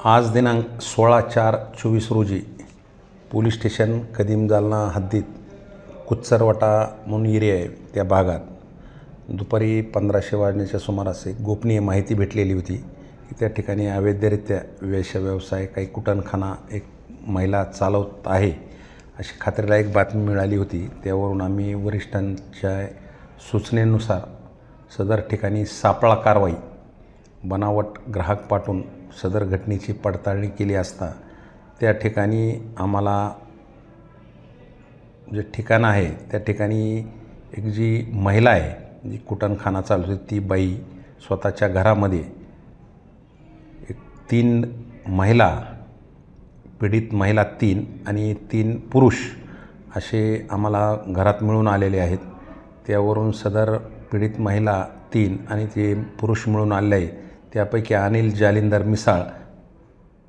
आज दिनांक 16/4/24 रोजी पोलीस स्टेशन कदीम जालना हद्दीत कुच्चरवाटा म्हणून एरिया आहे त्या भागात दुपारी 1500 वाजण्याच्या सुमारास एक गोपनीय माहिती भेटलेली होती की त्या ठिकाणी अवैधरित्या वेश्याव्यवसाय काही कुटणखाना एक महिला चालवत आहे अशी खात्रीलायक बातमी मिळाली होती। त्यावरून आम्ही वरिष्ठांच्या सूचनेनुसार सदर ठिकाणी सापळा कारवाई बनावट ग्राहक पाठवून सदर घटनेची पडताळणी केली असता त्या ठिकाणी आम्हाला जे ठिकाण आहे त्या ठिकाणी एक जी महिला आहे जी कुटणखाना चालवते ती बाई स्वतःच्या घरामध्ये एक 3 महिला पीडित महिला 3 आणि 3 पुरुष असे आम्हाला घरात मिळून आलेले आहेत। त्यावरून सदर पीडित महिला 3 आणि ते पुरुष मिळून आले आहे त्यापैकी अनिल जालिंदर मिसाळ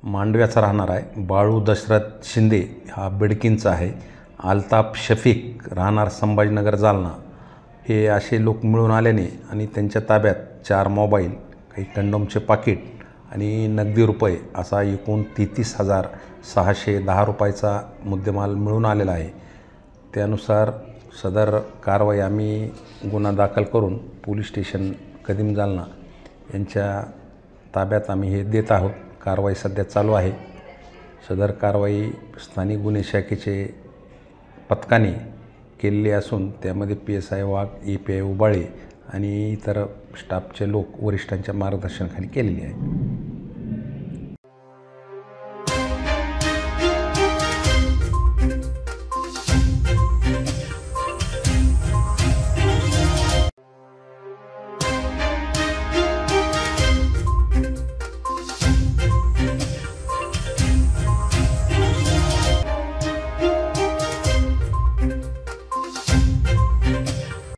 मांडव्याचा राहणार आहे, बाळू दशरथ शिंदे हा बिडकींचा आहे, अल्ताफ शफीक राहणार संभाजीनगर जालना हे असे लोक मिळून आल्याने आणि त्यांच्या ताब्यात 4 मोबाईल, काही कंडोमचे पाकिट आणि नगदी रुपये असा एकूण 33,610 रुपयाचा मुद्देमाल मिळून आलेला आहे। त्यानुसार सदर कारवाई आम्ही गुन्हा दाखल करून पोलीस स्टेशन कदीम जालना यांच्या ताब्यात आम्ही हे देत आहोत। कारवाई सध्या चालू आहे। सदर कारवाई स्थानिक गुन्हे शाखेचे पथकाने केलेली असून त्यामध्ये PSI वाघ, API उबाळे आणि इतर स्टाफचे लोक वरिष्ठांच्या मार्गदर्शनाखाली केलेली आहे।